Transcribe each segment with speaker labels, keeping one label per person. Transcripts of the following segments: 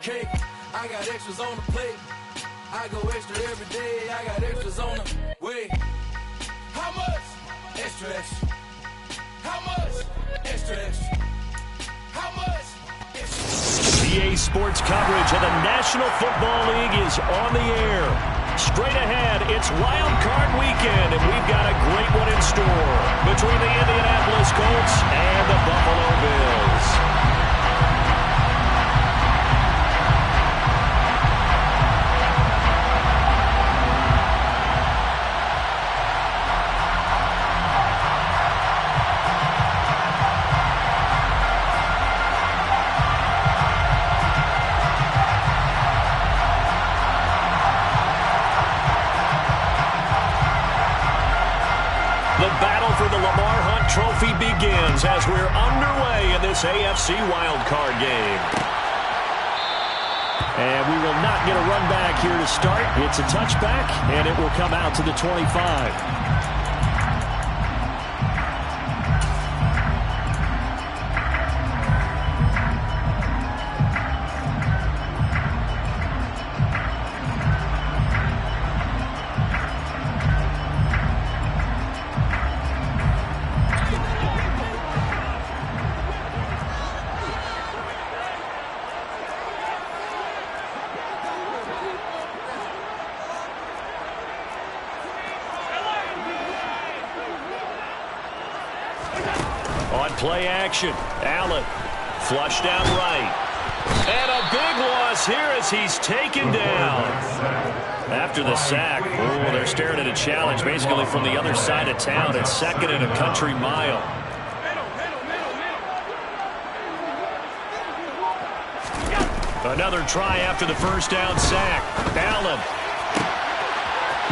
Speaker 1: Cake, I got extras on the plate. I go extra every day. I got extras on the way. How much? Extra, extra. How much? Extra, extra. How much? Extra.
Speaker 2: EA Sports coverage of the National Football League is on the air. Straight ahead, it's Wild Card Weekend, and we've got a great one in store between the Indianapolis Colts and the Buffalo Bills. Trophy begins as we're underway in this AFC wildcard game. And we will not get a run back here to start. It's a touchback, and it will come out to the 25. Play action. Allen flushed out right. And a big loss here as he's taken down. After the sack, they're staring at a challenge basically from the other side of town. It's second and a country mile. Another try after the first down sack. Allen.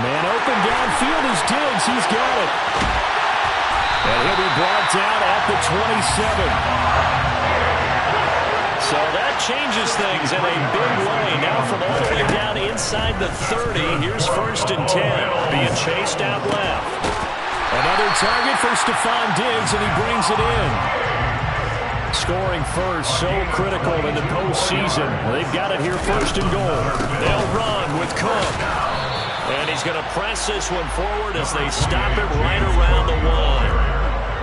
Speaker 2: Man open downfield is Diggs. He's got it. And he'll be brought down at the 27. So that changes things in a big way. Now from all the way down inside the 30, here's 1st and 10. Being chased out left. Another target for Stephon Diggs, and he brings it in. Scoring first, so critical in the postseason. They've got it here 1st and goal. They'll run with Cook. And he's going to press this one forward as they stop it right around the 1.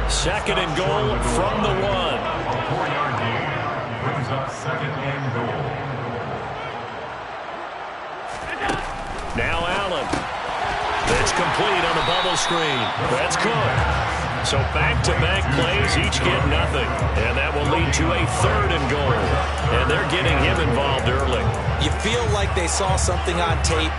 Speaker 2: 2nd and goal from the 1.
Speaker 3: 4-yard gain brings up 2nd and goal.
Speaker 2: Now Allen. It's complete on the bubble screen. That's Cook. So back-to-back plays, each get nothing. And that will lead to a 3rd and goal. And they're getting him involved early.
Speaker 4: You feel like they saw something on tape,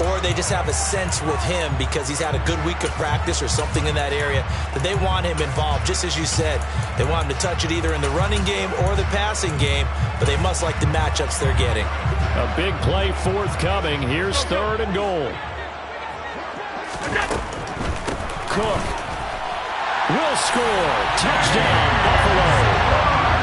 Speaker 4: or they just have a sense with him because he's had a good week of practice or something in that area that they want him involved. Just as you said, they want him to touch it either in the running game or the passing game, but they must like the matchups they're getting.
Speaker 2: A big play forthcoming. Here's 3rd and goal. Cook will score. Touchdown, Buffalo.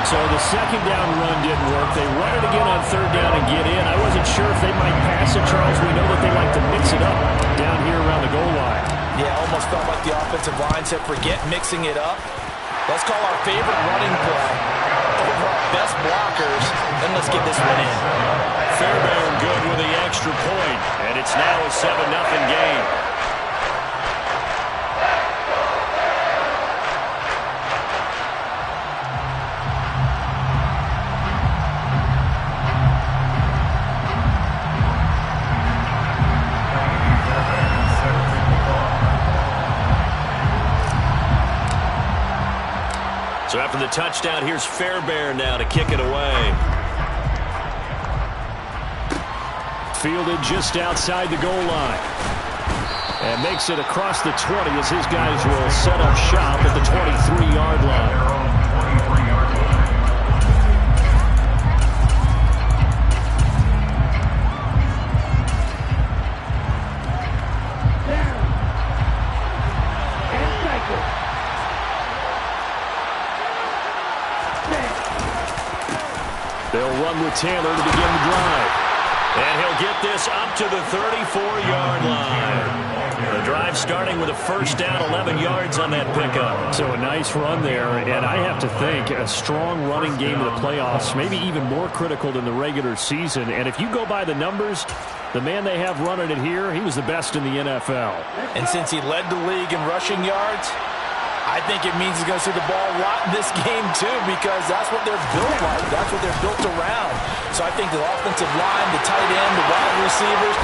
Speaker 2: So the 2nd down run didn't work. They run it again on 3rd down and get in. I wasn't sure if they might pass it, Charles. We know that they like to mix it up down here around the goal line.
Speaker 4: Yeah, almost felt like the offensive line said, forget mixing it up. Let's call our favorite running play over our best blockers, and let's get this one in.
Speaker 2: Fairbairn good with the extra point, and it's now a 7-0 game. So after the touchdown, here's Fairbairn now to kick it away. Fielded just outside the goal line. And makes it across the 20 as his guys will set up shop at the 23-yard line. They'll run with Taylor to begin the drive. And he'll get this up to the 34-yard line. The drive starting with a first down, 11 yards on that pickup.
Speaker 5: So a nice run there, and I have to think a strong running game in the playoffs, maybe even more critical than the regular season. And if you go by the numbers, the man they have running it here, he was the best in the NFL.
Speaker 4: And since he led the league in rushing yards, I think it means he's going to see the ball a lot in this game, too, because that's what they're built like. That's what they're built around. So I think the offensive line, the tight end, the wide receivers,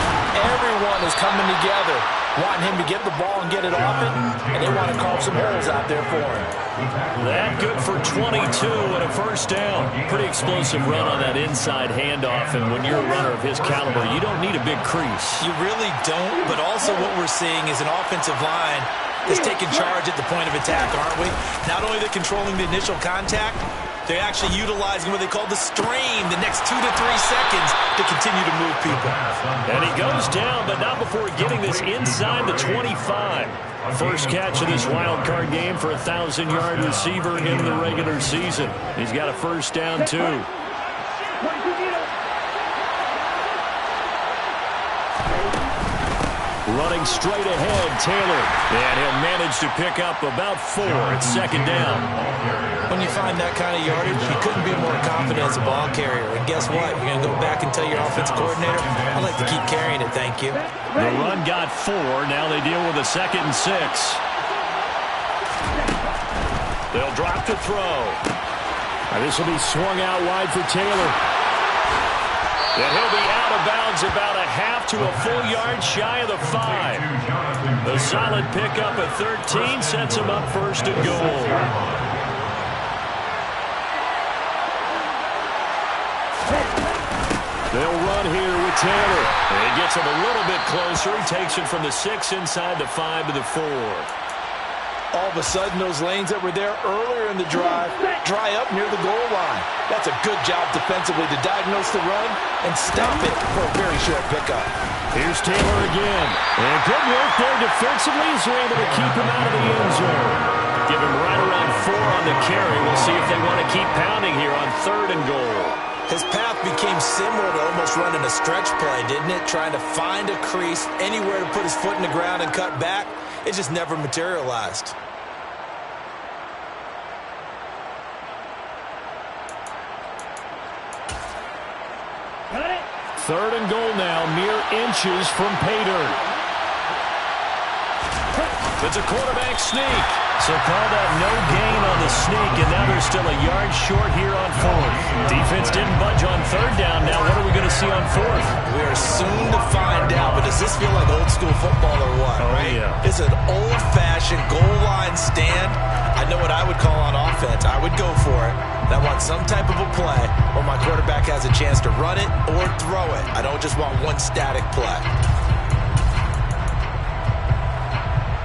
Speaker 4: everyone is coming together, wanting him to get the ball and get it off it, and they want to carve some holes out there for him.
Speaker 2: That good for 22 and a first down. Pretty explosive run on that inside handoff, and when you're a runner of his caliber, you don't need a big crease.
Speaker 4: You really don't, but also what we're seeing is an offensive line that's taking charge at the point of attack, aren't we? Not only are they controlling the initial contact, they're actually utilizing what they call the stream, the next 2 to 3 seconds to continue to move people.
Speaker 2: And he goes down, but not before getting this inside the 25. First catch of this wild card game for a 1,000-yard receiver in the regular season. He's got a first down, too. Running straight ahead, Taylor. And he'll manage to pick up about 4 at second down.
Speaker 4: When you find that kind of yardage, you couldn't be more confident as a ball carrier. And guess what? You're going to go back and tell your offensive coordinator, I'd like to keep carrying it, thank you.
Speaker 2: The run got 4. Now they deal with a 2nd and 6. They'll drop to throw.
Speaker 5: This will be swung out wide for Taylor.
Speaker 2: And he'll be out of bounds about a half to a full yard shy of the 5. A solid pickup at 13 sets him up first and goal. They'll run here with Taylor. And he gets him a little bit closer. He takes it from the 6 inside the 5 to the 4.
Speaker 4: All of a sudden, those lanes that were there earlier in the drive dry up near the goal line. That's a good job defensively to diagnose the run and stop it for a very short pickup.
Speaker 2: Here's Taylor again. And good work there defensively as they're able to keep him out of the end zone. Give him right around 4 on the carry. We'll see if they want to keep pounding here on 3rd and goal.
Speaker 4: His path became similar to almost running a stretch play, didn't it? Trying to find a crease, anywhere to put his foot in the ground and cut back. It just never materialized.
Speaker 2: Third and goal now, mere inches from pay dirt. It's a quarterback sneak. So call that no gain on the sneak, and now they're still a yard short here on 4th. Defense didn't budge on 3rd down. Now what are we going to see on 4th?
Speaker 4: We are soon to find out, but does this feel like old school football or what?
Speaker 2: Oh,
Speaker 4: right?
Speaker 2: Yeah.
Speaker 4: It's an old-fashioned goal line stand. I know what I would call on offense. I would go for it. And I want some type of a play where my quarterback has a chance to run it or throw it. I don't just want one static play.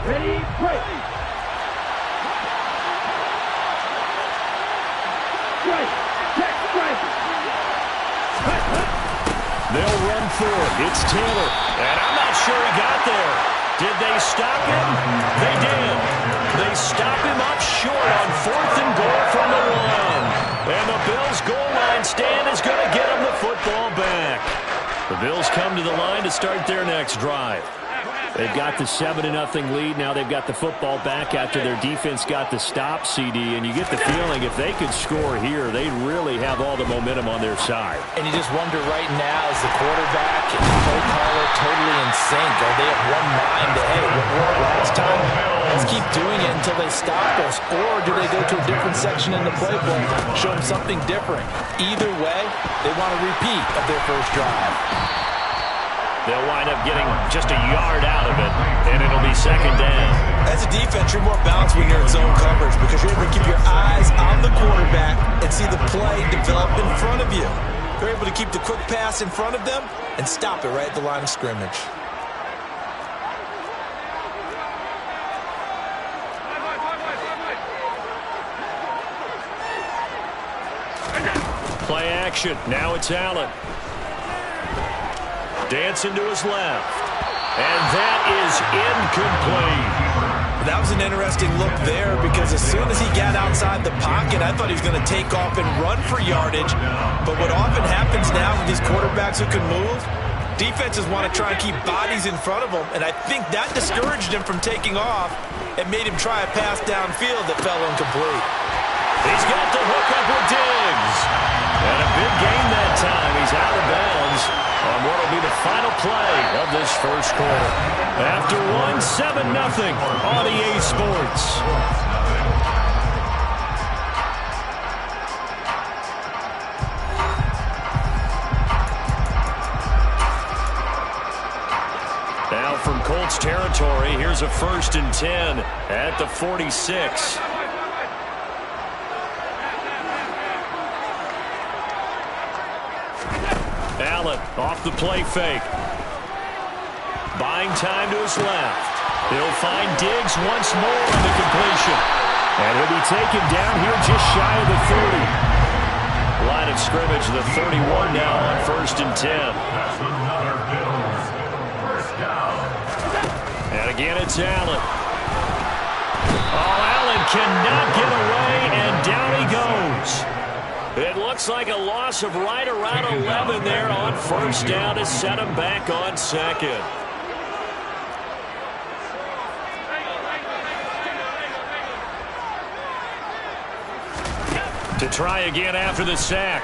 Speaker 6: Ready, break.
Speaker 2: They'll run for it. It's Taylor. And I'm not sure he got there. Did they stop him? They did. They stop him up short on 4th and goal from the 1. And the Bills' goal line stand is going to get them the football back. The Bills come to the line to start their next drive.
Speaker 5: They've got the 7-0 lead. Now they've got the football back after their defense got the stop, CD. And you get the feeling if they could score here, they'd really have all the momentum on their side.
Speaker 4: And you just wonder right now, is the quarterback and the play caller totally in sync? Are they of one mind that, hey, what worked last time? Let's keep doing it until they stop us. Or do they go to a different section in the playbook, show them something different? Either way, they want a repeat of their first drive.
Speaker 2: They'll wind up getting just a yard out of it, and it'll be 2nd down.
Speaker 4: As a defense, you're more balanced when you're in zone coverage because you're able to keep your eyes on the quarterback and see the play develop in front of you. You're able to keep the quick pass in front of them and stop it right at the line of scrimmage.
Speaker 2: Play action. Now it's Allen. Dancing to his left. And that is incomplete.
Speaker 4: That was an interesting look there because as soon as he got outside the pocket, I thought he was going to take off and run for yardage. But what often happens now with these quarterbacks who can move, Defenses want to try and keep bodies in front of him, and I think that discouraged him from taking off and made him try a pass downfield that fell incomplete.
Speaker 2: He's got the hook up with Diggs. And a big gain that time. He's out of bounds on what will be the final play of this first quarter. After one, 7-0 on EA Sports. Now from Colts territory, here's a 1st and 10 at the 46. Allen off the play fake. Buying time to his left. He'll find Diggs once more on the completion. And he'll be taken down here just shy of the 30. Line of scrimmage, the 31 now on 1st and 10.
Speaker 3: That's another Bills. First down.
Speaker 2: And again, it's Allen. Oh, Allen cannot get away, and down he goes. It looks like a loss of right around 11 there on 1st down to set him back on 2nd. To try again after the sack.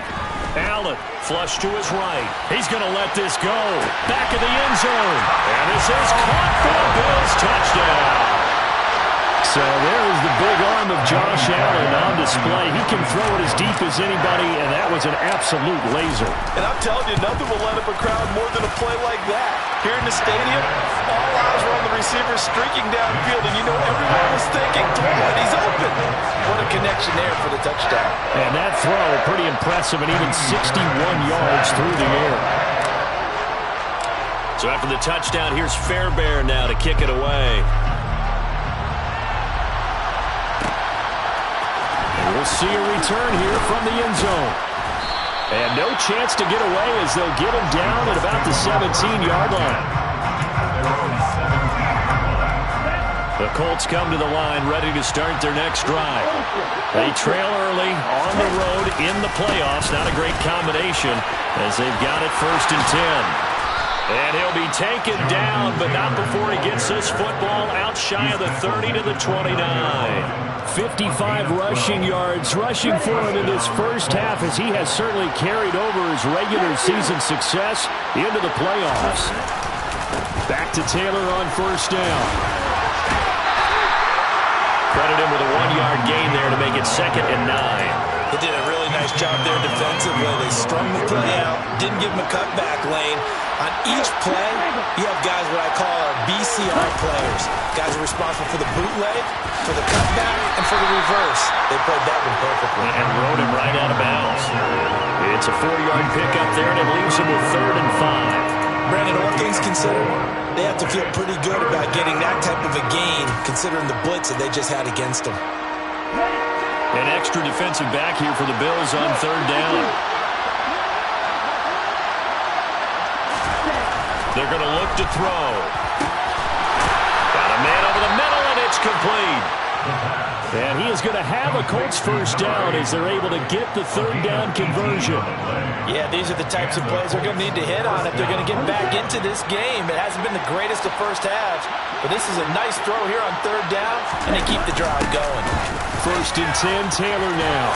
Speaker 2: Allen, flush to his right. He's going to let this go. Back in the end zone. And this is caught for the Bills. Touchdown.
Speaker 5: So there is the big arm of Josh Allen on display. He can throw it as deep as anybody, and that was an absolute laser.
Speaker 4: And I'm telling you, nothing will light up a crowd more than a play like that. Here in the stadium, all eyes were on the receiver streaking downfield, and you know everyone was thinking, throw it, he's open. What a connection there for the touchdown.
Speaker 5: And that throw, pretty impressive, and even 61 yards through the air.
Speaker 2: So after the touchdown, here's Fairbairn now to kick it away.
Speaker 5: We'll see a return here from the end zone. And no chance to get away as they'll get him down at about the 17-yard line.
Speaker 2: The Colts come to the line ready to start their next drive. They trail early on the road in the playoffs. Not a great combination as they've got it 1st and 10. And he'll be taken down, but not before he gets this football out shy of the 30 to the 29.
Speaker 5: 55 rushing yards, rushing for him in this first half as he has certainly carried over his regular season success into the playoffs. Back to Taylor on 1st down.
Speaker 2: Credit him with a 1-yard gain there to make it 2nd and 9.
Speaker 4: They did a really nice job there defensively. They strung the play out, didn't give him a cutback lane. On each play, you have guys what I call our BCR players. Guys are responsible for the bootleg, for the cutback, and for the reverse. They played that one perfectly.
Speaker 2: And rode him right out of bounds. It's a 4-yard pickup there, and it leaves him with 3rd and 5.
Speaker 4: Brandon, all things considered, they have to feel pretty good about getting that type of a gain, considering the blitz that they just had against them.
Speaker 2: An extra defensive back here for the Bills on 3rd down. They're going to look to throw. Got a man over the middle, and it's complete.
Speaker 5: And he is going to have a Colts 1st down as they're able to get the 3rd down conversion.
Speaker 4: Yeah, these are the types of plays they're going to need to hit on if they're going to get back into this game. It hasn't been the greatest of first halves, but this is a nice throw here on 3rd down, and they keep the drive going.
Speaker 5: 1st and 10, Taylor now.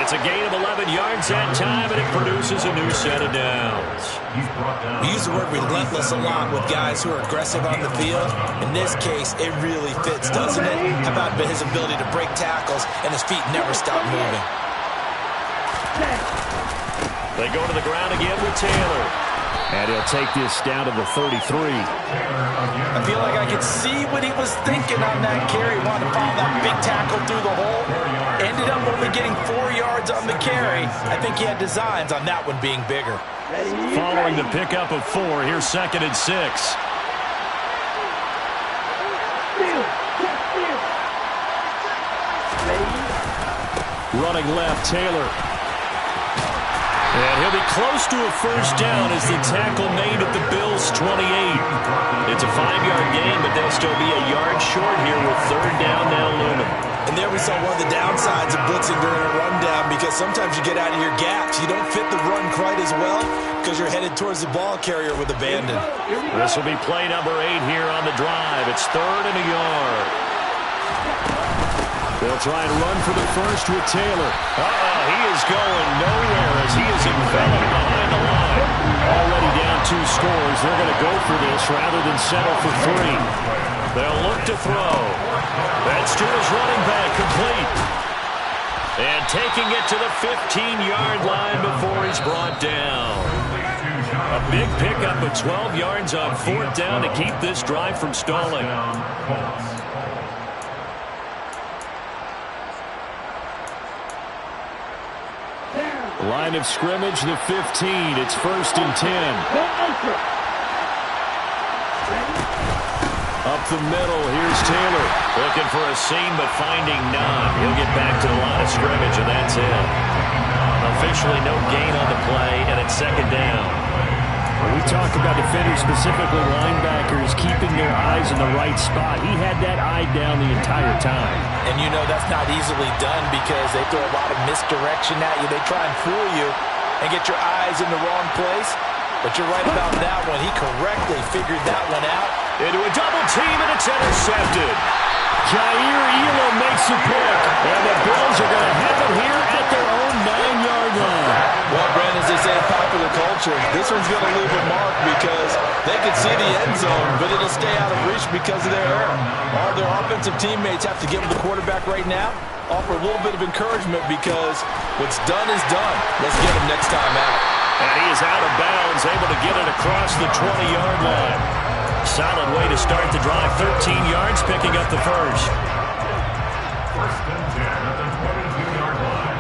Speaker 2: It's a gain of 11 yards that time, and it produces a new set of downs.
Speaker 4: We use the word relentless a lot with guys who are aggressive on the field. In this case, it really fits, doesn't it? How about his ability to break tackles and his feet never stop moving?
Speaker 2: They go to the ground again with Taylor.
Speaker 5: And he'll take this down to the 33.
Speaker 4: I feel like I could see what he was thinking on that carry. Wanted to follow that big tackle through the hole. Ended up only getting 4 yards on the carry. I think he had designs on that one being bigger.
Speaker 2: Following the pickup of 4, here's 2nd and 6. Running left, Taylor. And he'll be close to a first down as the tackle made at the Bills' 28. It's a 5-yard gain, but they'll still be a yard short here with third down now looming.
Speaker 4: And there we saw one of the downsides of blitzing during a rundown, because sometimes you get out of your gaps. You don't fit the run quite as well because you're headed towards the ball carrier with abandon.
Speaker 2: This will be play number 8 here on the drive. It's 3rd and a yard.
Speaker 5: They'll try and run for the first with Taylor.
Speaker 2: He is going nowhere as he is enveloped behind the line.
Speaker 5: Already down 2 scores. They're going to go for this rather than settle for 3.
Speaker 2: They'll look to throw. That's to his running back, complete. And taking it to the 15-yard line before he's brought down. A big pickup of 12 yards on 4th down to keep this drive from stalling.
Speaker 5: Line of scrimmage, the 15. It's 1st and 10. Up the middle, here's Taylor.
Speaker 2: Looking for a seam, but finding none. He'll get back to the line of scrimmage, and that's it. Officially no gain on the play, and it's 2nd down.
Speaker 5: We talk about defenders, specifically linebackers, keeping their eyes in the right spot. He had that eye down the entire time.
Speaker 4: And you know that's not easily done because they throw a lot of misdirection at you. They try and fool you and get your eyes in the wrong place. But you're right about that one. He correctly figured that one out.
Speaker 2: Into a double team, and it's intercepted.
Speaker 5: Jair Elam makes a pick, and the Bills are going to have it here at their own 9-yard line.
Speaker 4: Well, Brandon, as they say in popular culture, this one's going to leave a mark because they can see the end zone, but it'll stay out of reach because of their error. All their offensive teammates have to give the quarterback right now, offer a little bit of encouragement because what's done is done. Let's get him next time out.
Speaker 2: And he is out of bounds, able to get it across the 20-yard line. Solid way to start the drive. 13 yards, picking up the first.
Speaker 3: 1st and 10 at the 22-yard line.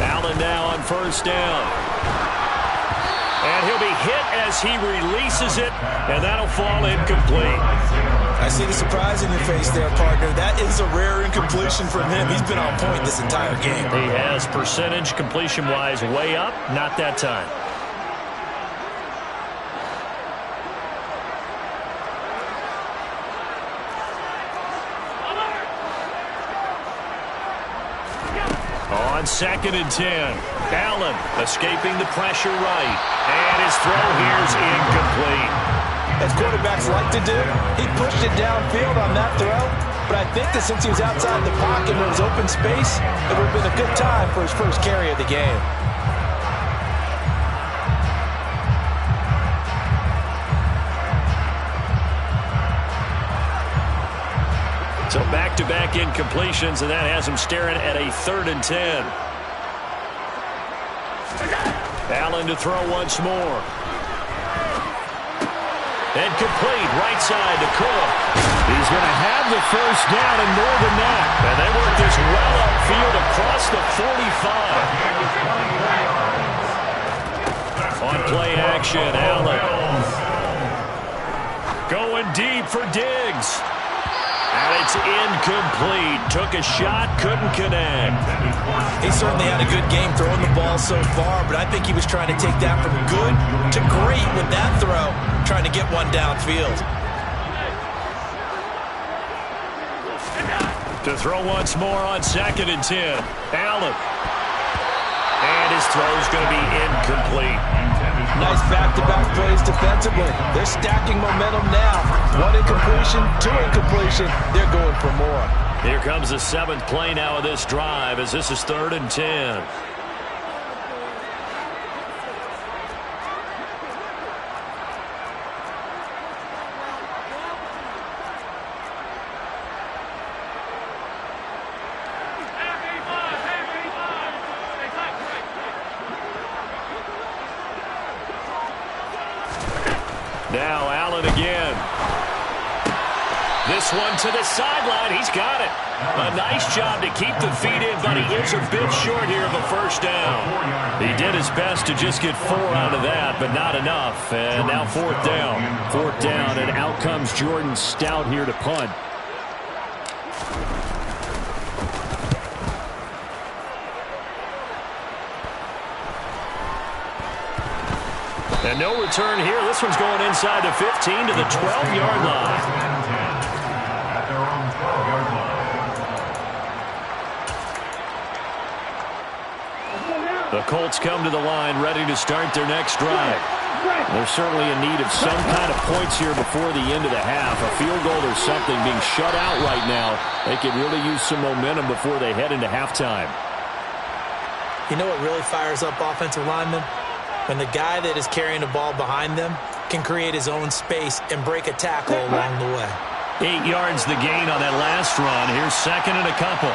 Speaker 2: Allen now on 1st down. And he'll be hit as he releases it, and that'll fall incomplete.
Speaker 4: I see the surprise in your face there, partner. That is a rare incompletion from him. He's been on point this entire game.
Speaker 2: He has percentage completion-wise way up, not that time. On 2nd and 10, Allen escaping the pressure right, and his throw here's incomplete.
Speaker 4: As quarterbacks like to do, he pushed it downfield on that throw, but I think that since he was outside the pocket and there was open space, it would have been a good time for his first carry of the game.
Speaker 2: So back-to-back incompletions, and that has him staring at a 3rd and 10. Allen to throw once more. And complete, right side to Cook.
Speaker 5: He's going to have the first down and more than that.
Speaker 2: And they work this well upfield across the 45. On play action, Allen. Going deep for Diggs. And it's incomplete. Took a shot, couldn't connect.
Speaker 4: He certainly had a good game throwing the ball so far, but I think he was trying to take that from good to great with that throw, trying to get one downfield.
Speaker 2: To throw once more on 2nd and 10. Allen. And his throw's going to be incomplete.
Speaker 4: Nice back-to-back plays defensively. They're stacking momentum now. 1 incompletion, 2 incompletion. They're going for more.
Speaker 2: Here comes the 7th play now of this drive as this is 3rd and 10. Now Allen again. This one to the sideline. He's got it. A nice job to keep the feet in, but he is a bit short here of a first down. He did his best to just get 4 out of that, but not enough. And now 4th down.
Speaker 5: 4th down, and out comes Jordan Stout here to punt.
Speaker 2: And no return here. This one's going inside the 15 to the 12-yard line.
Speaker 3: At their own 12-yard line.
Speaker 2: The Colts come to the line ready to start their next drive. They're certainly in need of some kind of points here before the end of the half. A field goal or something being shut out right now. They could really use some momentum before they head into halftime.
Speaker 4: You know what really fires up offensive linemen? When the guy that is carrying the ball behind them can create his own space and break a tackle along the way.
Speaker 2: 8 yards the gain on that last run. Here's second and a couple.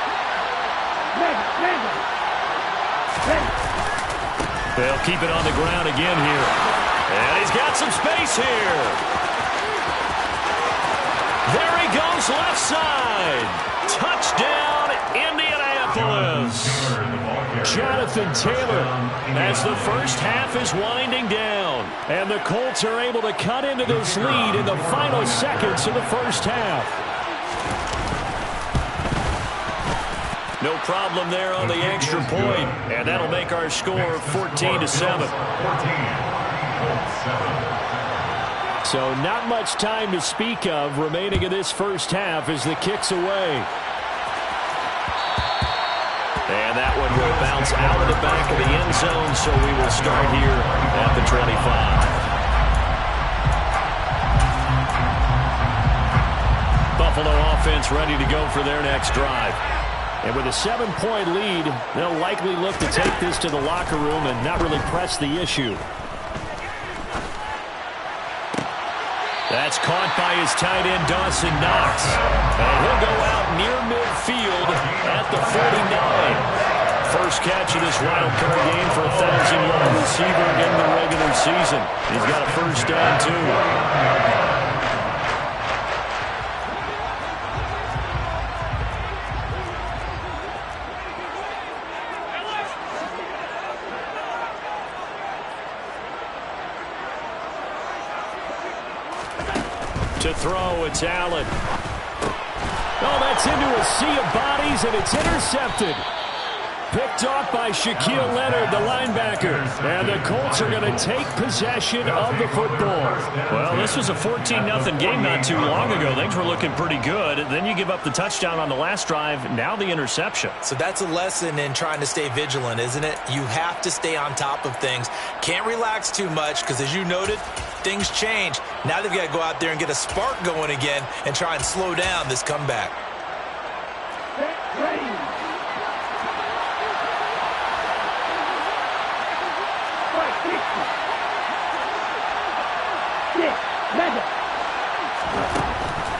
Speaker 2: They'll keep it on the ground again here. And he's got some space here. There he goes, left side. Touchdown, Indianapolis. Jonathan Taylor as the first half is winding down. And the Colts are able to cut into this lead in the final seconds of the first half. No problem there on the extra point. And that'll make our score 14-7. So not much time to speak of remaining in this first half as the kick's away. And that one will bounce out of the back of the end zone, so we will start here at the 25. Buffalo offense ready to go for their next drive. And with a 7-point lead, they'll likely look to take this to the locker room and not really press the issue. That's caught by his tight end, Dawson Knox. And he'll go out near midfield at the 49. First catch of this wild card game for a 1,000-yard receiver in the regular season. He's got a first down, too. To throw, it's Allen. Oh, that's into a sea of bodies, and it's intercepted. Picked off by Shaquille Leonard, the linebacker. And the Colts are going to take possession of the football. Well, this was a 14-0 game not too long ago. Things were looking pretty good. Then you give up the touchdown on the last drive. Now the interception.
Speaker 4: So that's a lesson in trying to stay vigilant, isn't it? You have to stay on top of things. Can't relax too much because, as you noted, things change. Now they've got to go out there and get a spark going again and try and slow down this comeback.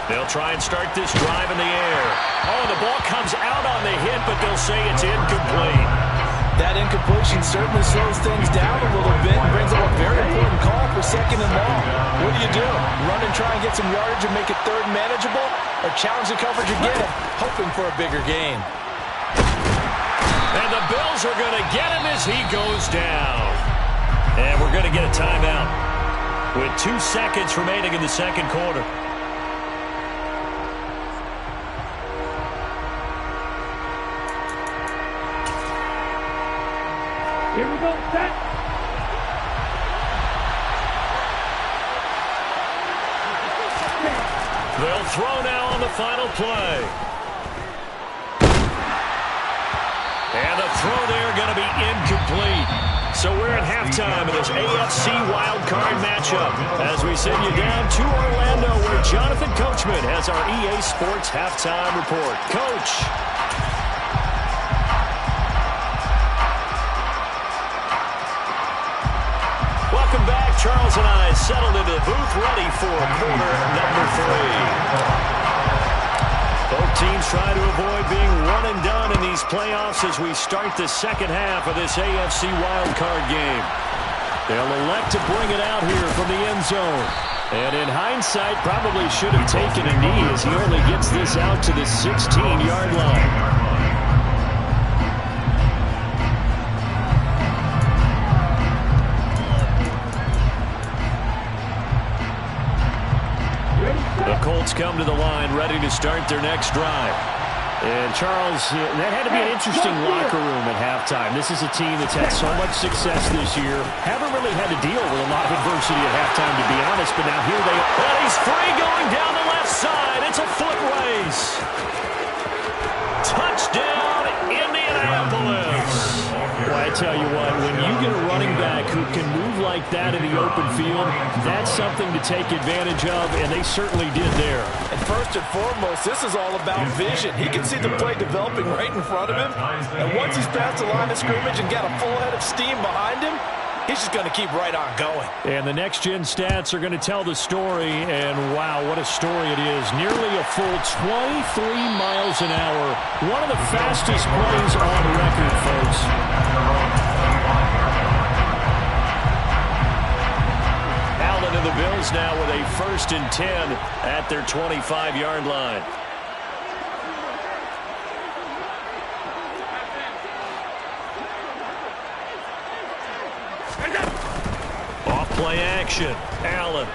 Speaker 2: They'll try and start this drive in the air. Oh, the ball comes out on the hit, but they'll say it's incomplete.
Speaker 4: That incompletion certainly slows things down a little bit and brings up a very important call for second and long. What do? Run and try and get some yardage and make it third manageable, or challenge the coverage again, hoping for a bigger gain?
Speaker 2: And the Bills are going to get him as he goes down. And we're going to get a timeout with 2 seconds remaining in the second quarter.
Speaker 6: Here we go, set.
Speaker 2: They'll throw now on the final play. And the throw there going to be incomplete. So we're at halftime of this AFC wildcard matchup as we send you down to Orlando where Jonathan Coachman has our EA Sports halftime report. Coach. Welcome back. Charles and I settled into the booth ready for quarter number 3. Both teams try to avoid being one and done in these playoffs as we start the second half of this AFC wildcard game. They'll elect to bring it out here from the end zone. And in hindsight, probably should have taken a knee as he only gets this out to the 16-yard line. The Colts come to the line ready to start their next drive.
Speaker 5: And, Charles, that had to be an interesting locker room at halftime. This is a team that's had so much success this year. Haven't really had to deal with a lot of adversity at halftime, to be honest. But now here they are. And he's free going down the left side. It's a foot race. Touchdown, Indianapolis. Well, I tell you what, when you get a running back who can move like that in the open field, that's something to take advantage of, and they certainly did there.
Speaker 4: And first and foremost, this is all about vision. He can see the play developing right in front of him, and once he's past the line of scrimmage and got a full head of steam behind him, he's just going to keep right on going.
Speaker 5: And the next-gen stats are going to tell the story, and wow, what a story it is. Nearly a full 23 miles an hour. One of the fastest plays on record, folks. Allen and the Bills now with a 1st and 10 at their 25-yard line. Play action. Allen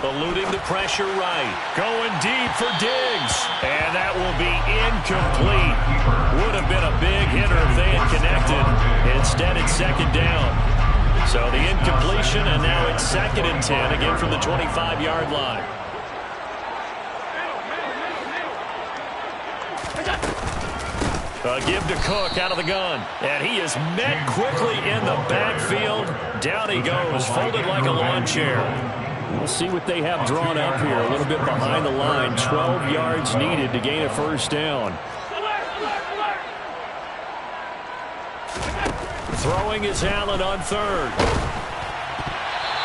Speaker 5: eluding the pressure right. Going deep for Diggs. And that will be incomplete. Would have been a big hitter if they had connected. Instead, it's 2nd down. So the incompletion, and now it's 2nd and 10, again from the 25-yard line. A give to Cook out of the gun. And he is met quickly in the backfield. Down he goes, folded like a lawn chair. We'll see what they have drawn up here. A little bit behind the line. 12 yards needed to gain a 1st down. Throwing is Allen on 3rd.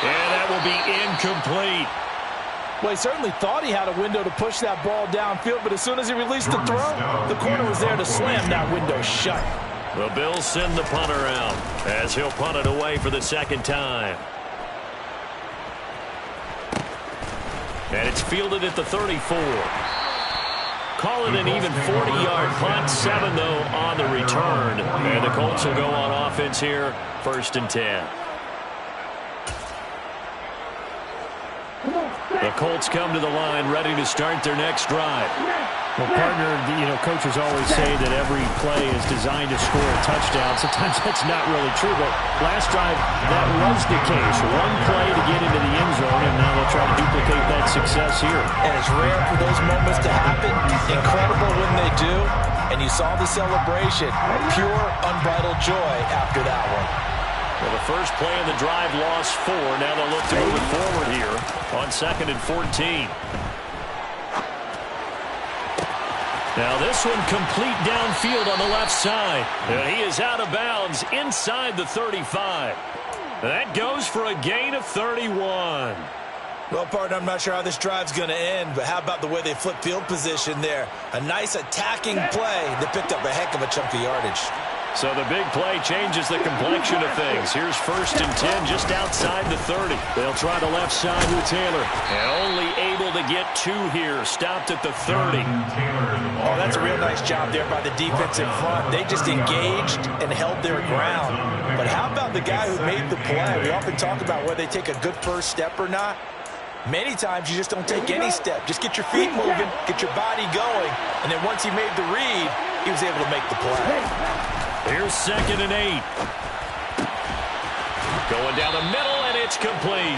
Speaker 5: And that will be incomplete.
Speaker 4: Well, he certainly thought he had a window to push that ball downfield, but as soon as he released the throw, the corner was there to slam that window shut.
Speaker 2: The Bills send the punter out as he'll punt it away for the 2nd time. And it's fielded at the 34. Call it an even 40-yard punt. 7, though, on the return. And the Colts will go on offense here, 1st and 10. The Colts come to the line ready to start their next drive.
Speaker 5: Well, partner, coaches always say that every play is designed to score a touchdown. Sometimes that's not really true, but last drive, that was the case. One play to get into the end zone, and now they'll try to duplicate that success here.
Speaker 4: And it's rare for those moments to happen. Incredible when they do. And you saw the celebration. Pure, unbridled joy after that one.
Speaker 2: Well, the first play of the drive lost 4. Now they'll look to move it forward here on 2nd and 14. Now this one complete downfield on the left side. And he is out of bounds inside the 35. That goes for a gain of 31.
Speaker 4: Well, partner, I'm not sure how this drive's going to end, but how about the way they flip field position there? A nice attacking play that picked up a heck of a chunk of yardage.
Speaker 2: So the big play changes the complexion of things. Here's 1st and 10 just outside the 30.
Speaker 5: They'll try the left side with Taylor.
Speaker 2: And only able to get 2 here. Stopped at the 30.
Speaker 4: Oh, that's a real nice job there by the defense in front. They just engaged and held their ground. But how about the guy who made the play? We often talk about whether they take a good first step or not. Many times you just don't take any step. Just get your feet moving, get your body going. And then once he made the read, he was able to make the play.
Speaker 2: Here's 2nd and 8. Going down the middle, and it's complete.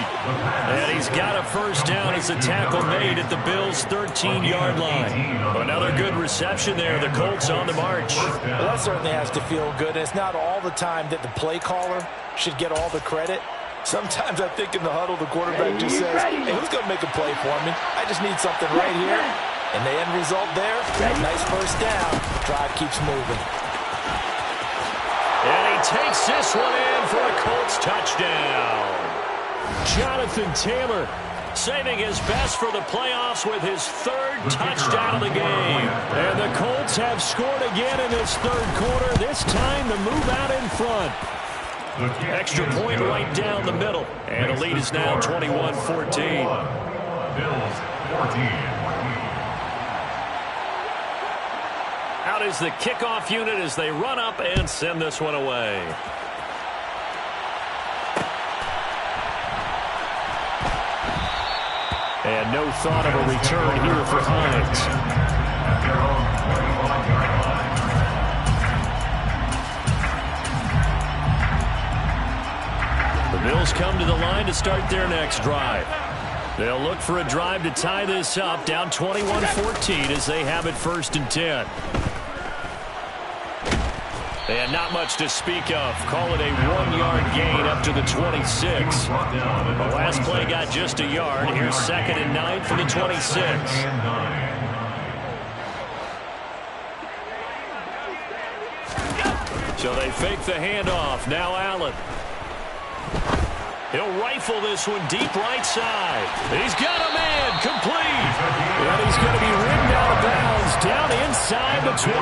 Speaker 2: And he's got a 1st down as the tackle made at the Bills' 13-yard line. Another good reception there. The Colts on the march.
Speaker 4: Well, that certainly has to feel good. And it's not all the time that the play caller should get all the credit. Sometimes I think in the huddle, the quarterback just says, hey, who's going to make a play for me? I just need something right here. And the end result there, that nice 1st down. Drive keeps moving.
Speaker 2: And he takes this one in for a Colts touchdown.
Speaker 5: Jonathan Taylor
Speaker 2: saving his best for the playoffs with his 3rd touchdown of the game.
Speaker 5: And the Colts have scored again in this 3rd quarter. This time the move out in front.
Speaker 2: Extra point right down the middle. And the lead is now 21-14.
Speaker 3: Bills 14.
Speaker 2: Out is the kickoff unit as they run up and send this one away.
Speaker 5: And no thought of a return here for Hines.
Speaker 3: At their own 25
Speaker 2: line to start their next drive. They'll look for a drive to tie this up, down 21-14 as they have it 1st and 10. And not much to speak of. Call it a 1-yard gain up to the 26. The last play got just a yard. Here's 2nd and 9 for the 26. So they fake the handoff. Now Allen. He'll rifle this one deep right side. He's got a man complete. And he's going to be ridden out of bounds down inside the 25.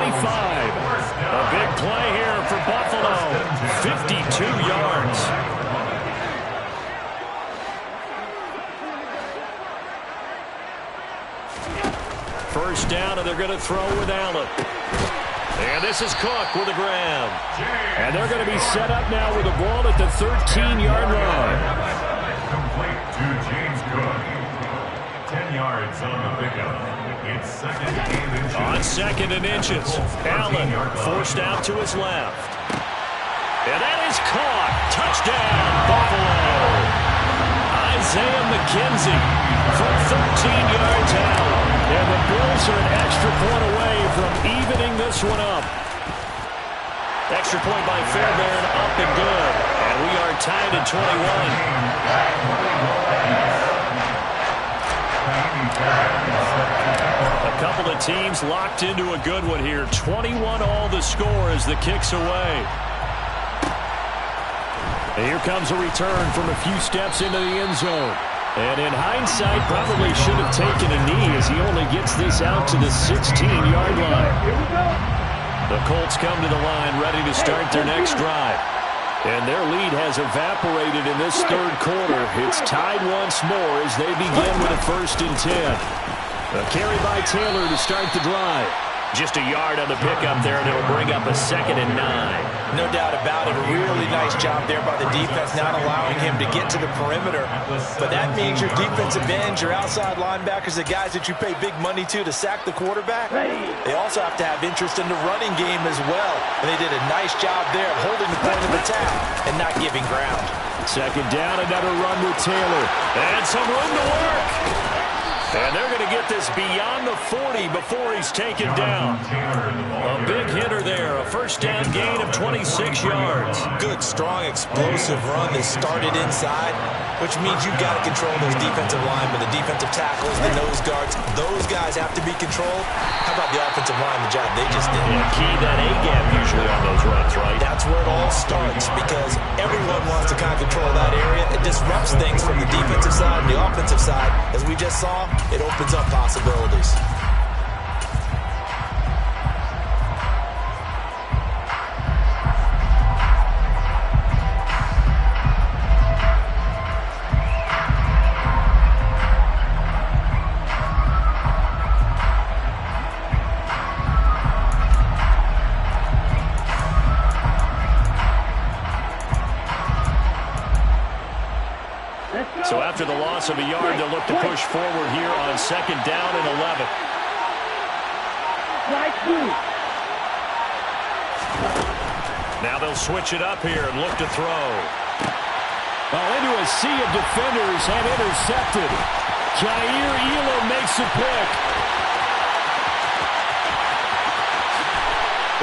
Speaker 2: A big play here for Buffalo. 52 yards. First down, and they're going to throw with Allen. And this is Cook with a grab. And they're going to be set up now with the ball at the 13-yard line.
Speaker 3: Complete to James Cook. 10 yards on the pickup. It's 2nd and inches.
Speaker 2: On 2nd and inches. Allen forced out to his left. And that is caught. Touchdown, Buffalo. Isaiah McKenzie from 13 yards out. And the Bills are an extra point away from evening this one up. Extra point by Fairbairn, up and good. And we are tied at 21. A couple of teams locked into a good one here. 21 all the score as the kick's away. And here comes a return from a few steps into the end zone. And in hindsight, probably should have taken a knee as he only gets this out to the 16-yard line. The Colts come to the line ready to start their next drive. And their lead has evaporated in this 3rd quarter. It's tied once more as they begin with a 1st and 10. A carry by Taylor to start the drive. Just a yard on the pickup there, and it'll bring up a 2nd and 9.
Speaker 4: No doubt about it. A really nice job there by the defense, not allowing him to get to the perimeter. But that means your defensive ends, your outside linebackers, the guys that you pay big money to sack the quarterback, they also have to have interest in the running game as well. And they did a nice job there of holding the point of attack and not giving ground.
Speaker 2: 2nd down, another run with Taylor. And some room to work. And they're going to get this beyond the 40 before he's taken down. A big hitter there. A 1st down gain of 26 yards.
Speaker 4: Good, strong, explosive run that started inside, which means you've got to control those defensive linemen, the defensive tackles, the nose guards. Those guys have to be controlled. How about the offensive line, the job they just did?
Speaker 2: Yeah, key that A-gap usually on those runs, right?
Speaker 4: That's where it all starts because everyone wants to kind of control that area. It disrupts things from the defensive side and the offensive side. As we just saw, it opens up possibilities.
Speaker 2: So after the loss of a yard, they'll look to push forward here on 2nd down and 11. Now they'll switch it up here and look to throw.
Speaker 5: Oh, into a sea of defenders and intercepted. Jair Elam makes a pick.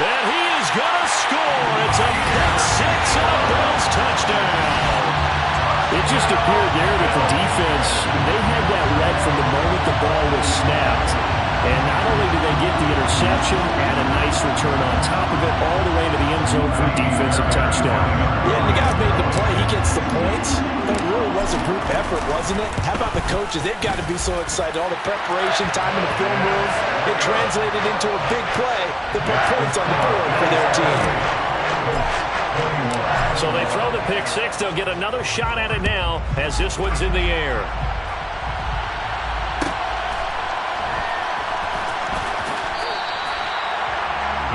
Speaker 2: And he is going to score. It's a pick six and a Bills touchdown.
Speaker 5: It just appeared there that the defense, they had that read from the moment the ball was snapped. And not only did they get the interception and a nice return on top of it, all the way to the end zone for a defensive touchdown.
Speaker 4: Yeah, and the guy made the play. He gets the points. But it really was a group effort, wasn't it? How about the coaches? They've got to be so excited. All the preparation, time in the film room, it translated into a big play that put points on the board for their team.
Speaker 2: So they throw the pick six. They'll get another shot at it now as this one's in the air.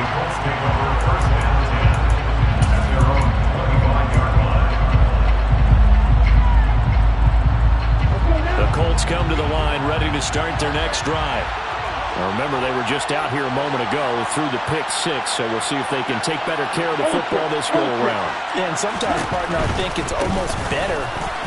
Speaker 3: The Colts take over 1st and 10 at their own 25-yard line.
Speaker 2: The Colts come to the line ready to start their next drive. Now remember, they were just out here a moment ago through the pick six, so we'll see if they can take better care of the football this go around.
Speaker 4: Yeah, and sometimes, partner, I think it's almost better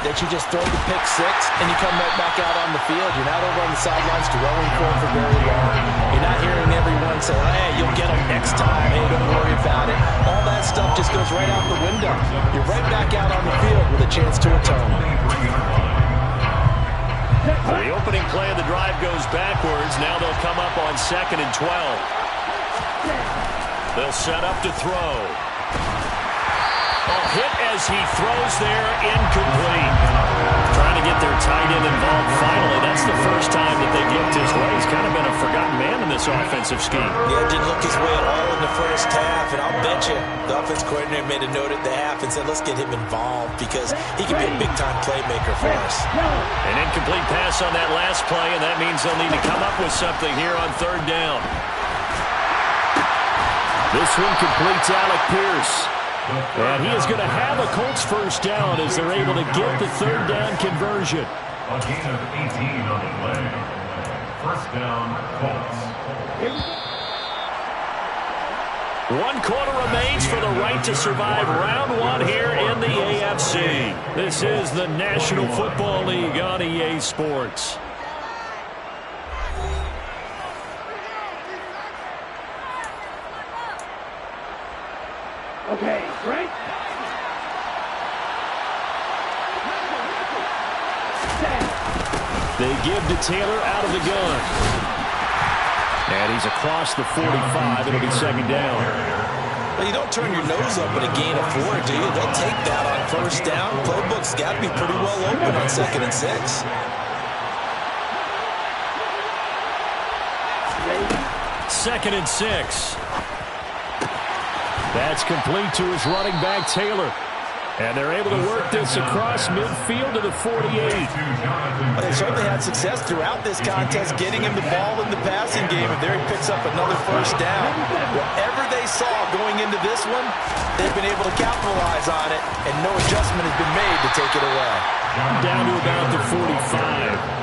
Speaker 4: that you just throw the pick six and you come right back out on the field. You're not over on the sidelines throwing for it for very long. You're not hearing everyone say, hey, you'll get them next time. Hey, don't worry about it. All that stuff just goes right out the window. You're right back out on the field with a chance to atone.
Speaker 2: The opening play of the drive goes backwards. Now they'll come up on 2nd and 12. They'll set up to throw. A hit as he throws there, incomplete. Trying to get their tight end involved finally. That's the first time that they've looked his way. He's kind of been a forgotten man in this offensive scheme.
Speaker 4: Yeah, didn't look his way at all in the first half, and I'll bet you the offense coordinator made a note at the half and said, let's get him involved because he can be a big-time playmaker for us.
Speaker 2: An incomplete pass on that last play, and that means they'll need to come up with something here on 3rd down.
Speaker 5: This one completes Alec Pierce. And he is going to have a Colts first down as they're able to get the 3rd down conversion.
Speaker 3: A gain of 18 on the play. First down, Colts.
Speaker 2: 1 quarter remains for the right to survive round 1 here in the AFC. This is the National Football League on EA Sports.
Speaker 6: Okay, right?
Speaker 5: They give to Taylor out of the gun. And he's across the 45. It'll be 2nd down.
Speaker 4: Well, you don't turn your nose up at a gain of 4, do you? They'll take that on first down. Playbook's got to be pretty well open on 2nd and 6.
Speaker 2: 2nd and 6.
Speaker 5: That's complete to his running back, Taylor. And they're able to work this across midfield to the 48.
Speaker 4: Well, they certainly had success throughout this contest getting him the ball in the passing game, and there he picks up another first down. Whatever they saw going into this one, they've been able to capitalize on it, and no adjustment has been made to take it away.
Speaker 5: Down to about the 45.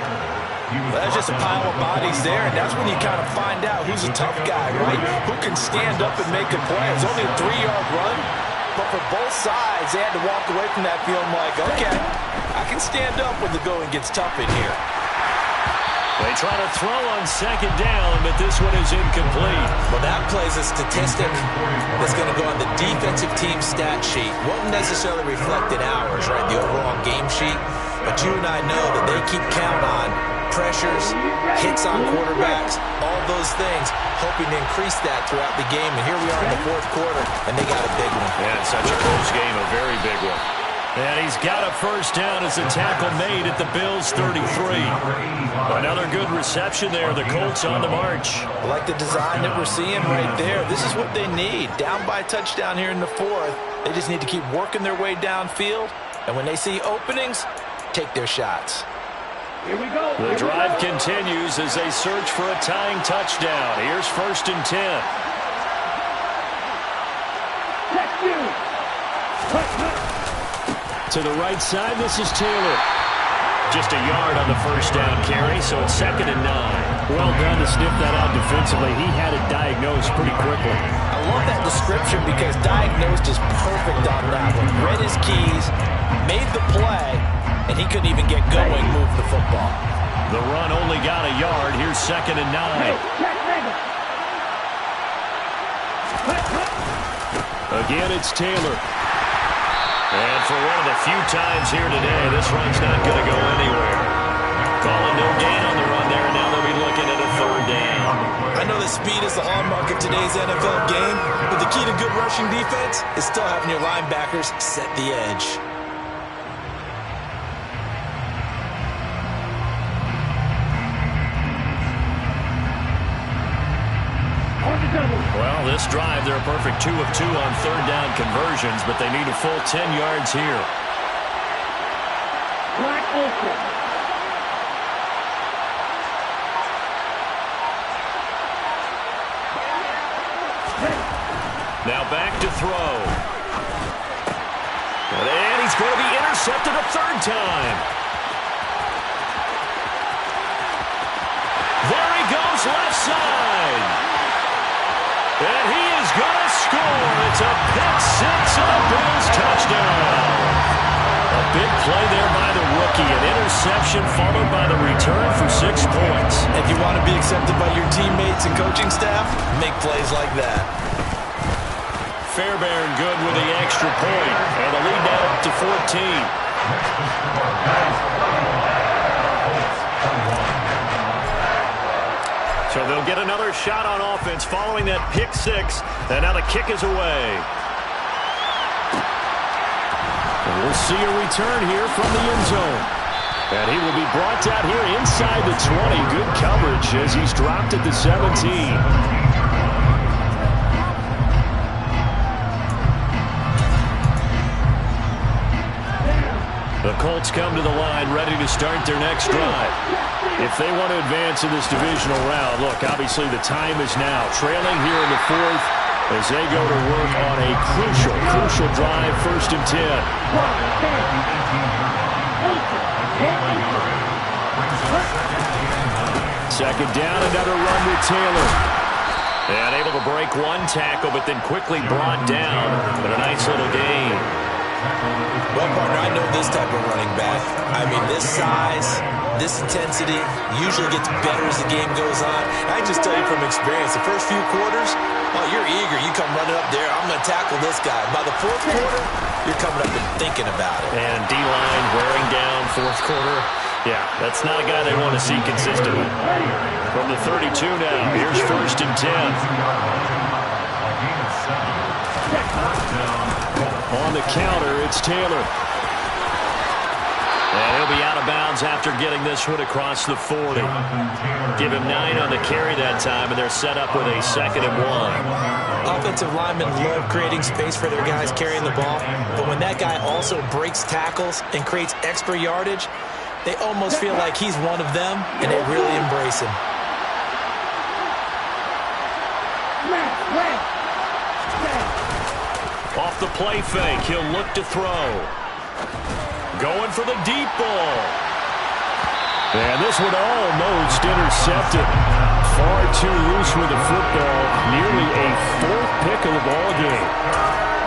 Speaker 4: Well, that's just a pile of bodies there, and that's when you kind of find out who's a tough guy, right? Who can stand up and make a play. It's only a 3-yard run, but for both sides, they had to walk away from that feeling like, okay, I can stand up when the going gets tough in here.
Speaker 2: They try to throw on 2nd down, but this one is incomplete.
Speaker 4: Well, that plays a statistic that's going to go on the defensive team stat sheet. Won't necessarily reflect in ours, right, the overall game sheet, but you and I know that they keep count on pressures, hits on quarterbacks, all those things, hoping to increase that throughout the game. And here we are in the 4th quarter, and they got a big one.
Speaker 2: Yeah, it's such a close game, a very big one. And he's got a first down as the tackle made at the Bills' 33. Another good reception there. The Colts on the march.
Speaker 4: I like the design that we're seeing right there. This is what they need. Down by a touchdown here in the 4th. They just need to keep working their way downfield. And when they see openings, take their shots.
Speaker 6: Here we go.
Speaker 2: The drive continues as they search for a tying touchdown. Here's 1st and 10.
Speaker 6: Check you.
Speaker 5: To the right side, this is Taylor.
Speaker 2: Just a yard on the first down carry, so it's 2nd and 9.
Speaker 5: Well done to sniff that out defensively. He had it diagnosed pretty quickly.
Speaker 4: I love that description because diagnosed is perfect on that one. Read his keys, made the play, and he couldn't even get going, move the football.
Speaker 2: The run only got a yard. Here's 2nd and 9.
Speaker 5: Again, it's Taylor.
Speaker 2: And for one of the few times here today, this run's not going to go anywhere. Calling no gain on the run there, and now they'll be looking at a 3rd down.
Speaker 4: I know that speed is the hallmark of today's NFL game, but the key to good rushing defense is still having your linebackers set the edge.
Speaker 2: Well, this drive, they're a perfect 2 of 2 on 3rd down conversions, but they need a full 10 yards here.
Speaker 6: Black open.
Speaker 2: Now back to throw. And he's going to be intercepted a 3rd time. There he goes, left side. And he is going to score. It's a pick six and a Bills touchdown. A Big play there by the rookie. An interception followed by the return for 6 points.
Speaker 4: If you want to be accepted by your teammates and coaching staff, make plays like that.
Speaker 2: Fairbairn good with the extra point. And the lead now up to 14. So they'll get another shot on offense following that pick 6. And now the kick is away. And we'll see a return here from the end zone. And he will be brought down here inside the 20. Good coverage as he's dropped at the 17. The Colts come to the line ready to start their next drive. If they want to advance in this divisional round, look, obviously the time is now. Trailing here in the 4th as they go to work on a crucial drive, 1st and 10. Second down, another run with Taylor. And able to break one tackle, but then quickly brought down. But a nice little gain.
Speaker 4: Well, partner, I know this type of running back. I mean, this size, this intensity usually gets better as the game goes on. I just tell you from experience, the first few quarters, oh, you're eager. You come running up there, I'm going to tackle this guy. By the 4th quarter, you're coming up and thinking about it.
Speaker 2: And D-line wearing down 4th quarter. Yeah, that's not a guy they want to see consistently. From the 32 now, here's 1st and 10. On the counter, it's Taylor. And he'll be out of bounds after getting this one across the 40. Give him 9 on the carry that time, and they're set up with a 2nd and 1.
Speaker 4: Offensive linemen love creating space for their guys carrying the ball, but when that guy also breaks tackles and creates extra yardage, they almost feel like he's one of them, and they really embrace him.
Speaker 2: Off the play fake, he'll look to throw. Going for the deep ball. And this one almost intercepted. Far too loose with the football. Nearly a 4th pick of the ball game.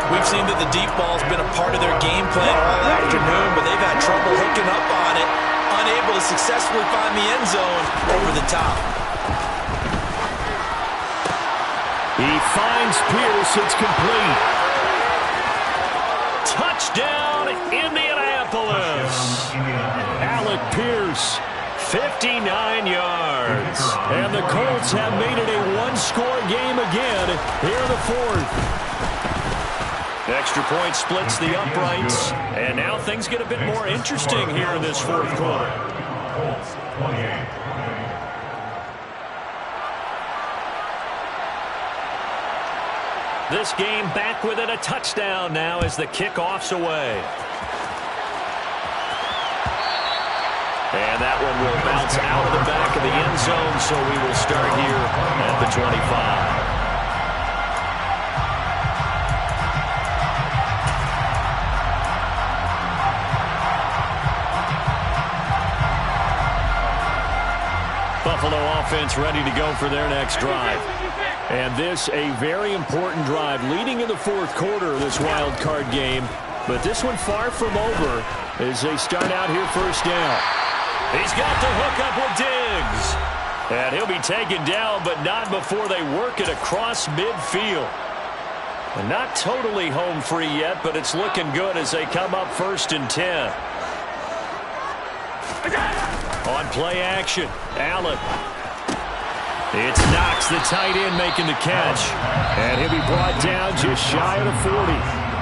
Speaker 4: We've seen that the deep ball's been a part of their game plan all afternoon, but they've had trouble hooking up on it. Unable to successfully find the end zone over the top.
Speaker 2: He finds Pierce. It's complete. Touchdown, Indianapolis. Alec Pierce, 59 yards. And the Colts have made it a one-score game again here in the 4th. Extra point splits the uprights. And now things get a bit more interesting here in this 4th quarter.
Speaker 3: Colts 28.
Speaker 2: This game back within a touchdown now as the kickoff's away. And that one will bounce out of the back of the end zone, so we will start here at the 25. Buffalo offense ready to go for their next drive. And this a very important drive leading in the 4th quarter of this wild card game. But this one far from over as they start out here 1st down. He's got the hook up with Diggs. And he'll be taken down, but not before they work it across midfield. And not totally home free yet, but it's looking good as they come up 1st and 10. On play action, Allen. It's Knox, the tight end, making the catch. And he'll be brought down just shy of the 40.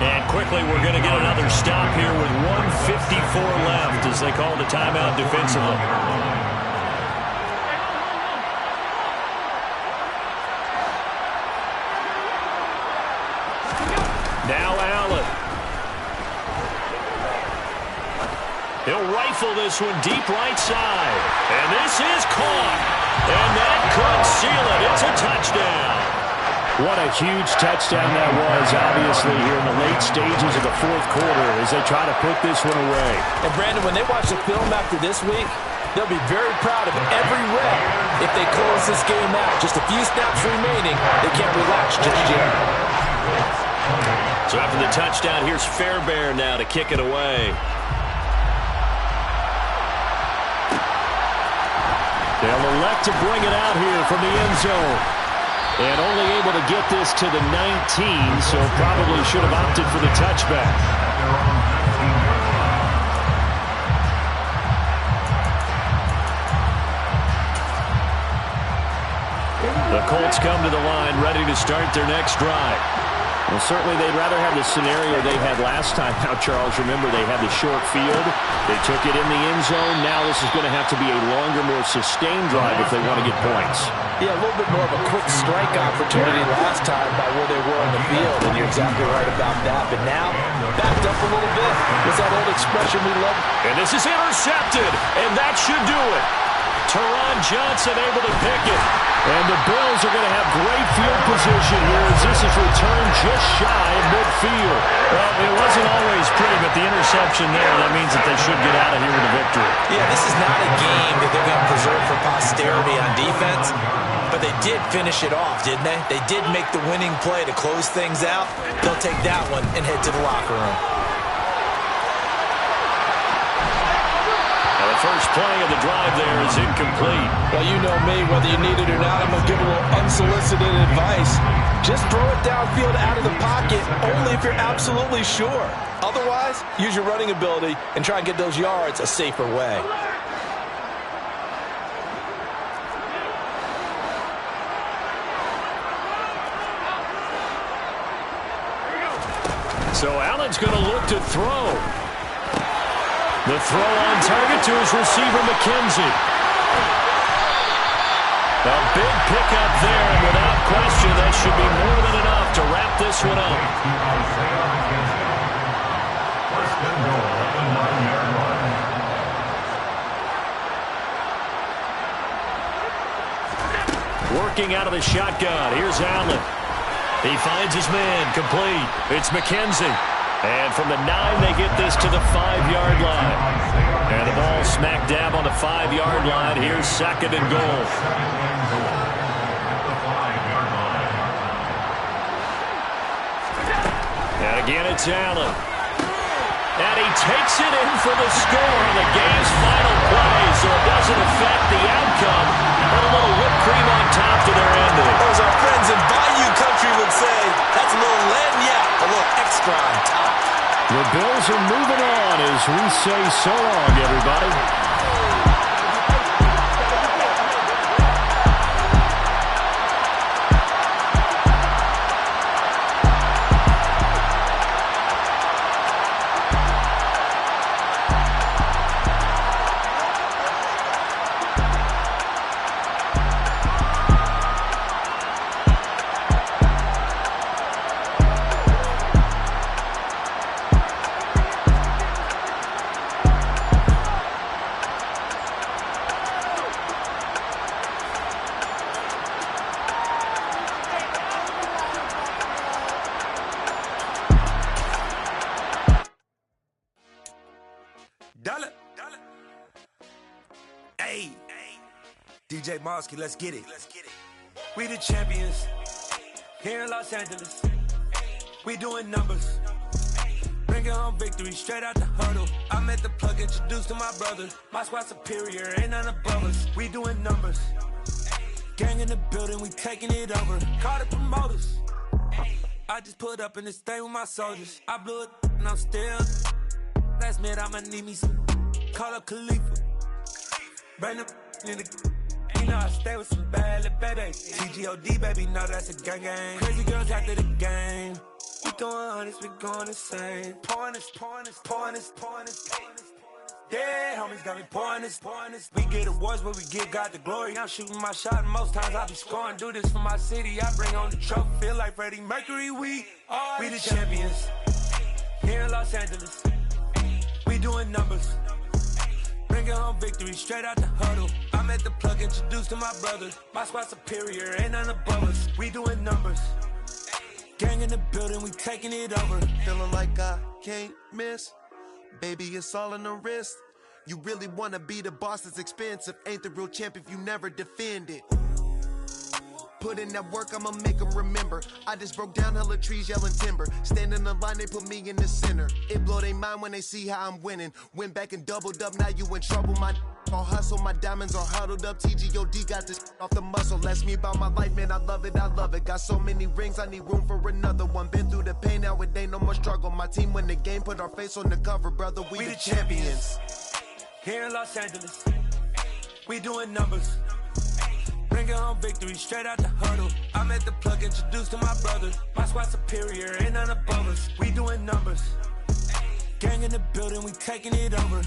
Speaker 2: And quickly, we're going to get another stop here with 1:54 left as they call the timeout defensively. Now Allen. He'll rifle this one deep right side. And this is caught. And that could seal it. It's a touchdown. What a huge touchdown that was, obviously, here in the late stages of the 4th quarter as they try to put this one away.
Speaker 4: And, Brandon, when they watch the film after this week, they'll be very proud of every rep if they close this game out. Just a few snaps remaining. They can't relax just yet.
Speaker 2: So after the touchdown, here's Fairbairn now to kick it away.
Speaker 5: They'll elect to bring it out here from the end zone. And only able to get this to the 19, so probably should have opted for the touchback. The Colts come to the line ready to start their next drive. Well, certainly they'd rather have the scenario they had last time. Now, Charles, remember they had the short field. They took it in the end zone. Now this is going to have to be a longer, more sustained drive if they want to get points.
Speaker 4: Yeah, a little bit more of a quick strike opportunity last time by where they were on the field, and you're exactly right about that. But now, backed up a little bit. What's that old expression we love?
Speaker 2: And this is intercepted, and that should do it. Teron Johnson able to pick it. And the Bills are going to have great field position here as this is returned just shy of midfield.
Speaker 5: Well, it wasn't always pretty, but the interception there, that means that they should get out of here with a victory.
Speaker 4: Yeah, this is not a game that they're going to preserve for posterity on defense, but they did finish it off, didn't they? They did make the winning play to close things out. They'll take that one and head to the locker room.
Speaker 2: First play of the drive there is incomplete.
Speaker 4: Well, you know me, whether you need it or not, I'm going to give a little unsolicited advice. Just throw it downfield out of the pocket, only if you're absolutely sure. Otherwise, use your running ability and try and get those yards a safer way.
Speaker 2: So Allen's going to look to throw. The throw on target to his receiver, McKenzie. A big pickup there, and without question, that should be more than enough to wrap this one up. Working out of the shotgun. Here's Allen. He finds his man, complete. It's McKenzie. And from the 9, they get this to the 5-yard line. And the ball smack dab on the 5-yard line. Here's second and goal. And again, it's Allen. And he takes it in for the score on the game's final play, so it doesn't affect the outcome. But a little whipped cream on top to their ending.
Speaker 4: Or as our friends in Bayou Country would say, that's a little lagniappe, a little extra on top.
Speaker 5: The Bills are moving on as we say so long, everybody.
Speaker 1: DJ Mosky, let's get it. We the champions here in Los Angeles. We doing numbers. Bringing home victory straight out the huddle. I'm at the plug, introduced to my brother. My squad superior, ain't none above us. We doing numbers. Gang in the building, we taking it over. Call the promoters. I just put up in this thing with my soldiers. I blew it and I'm still. Last minute I'ma need me some. Call up Khalifa. Bring them in the. You know I stay with some bad little baby. TGOD, baby, know that's a gang gang. Crazy girls after the game. We going honest, we going insane. Pouring this. Yeah, homies got me pouring this. We get awards, but we give God the glory. I'm shooting my shot, and most times I be scoring. Do this for my city, I bring on the trophy. Feel like Freddie Mercury, we the champions. Here in Los Angeles, we doing numbers. Bringing home victory straight out the huddle. I'm at the plug, introduced to my brother. My squad superior, ain't none above us. We doing numbers. Gang in the building, we taking it over.
Speaker 7: Feeling like I can't miss. Baby, it's all in the wrist. You really wanna be the boss, it's expensive. Ain't the real champ if you never defend it. Put in that work, I'ma make them remember. I just broke down hella trees, yelling timber. Stand in the line, they put me in the center. It blow their mind when they see how I'm winning. Went back and doubled up, now you in trouble, my all hustle. My diamonds are huddled up. TGOD got this off the muscle. That's me about my life, man. I love it. I love it. Got so many rings, I need room for another one. Been through the pain, now it ain't no more struggle. My team win the game, put our face on the cover, brother. We the champions.
Speaker 8: Here in Los Angeles, we doing numbers. Bringing home victory straight out the huddle. I'm at the plug, introduced to my brothers. My squad superior, ain't none above us. We doing numbers. Gang in the building, we taking it over.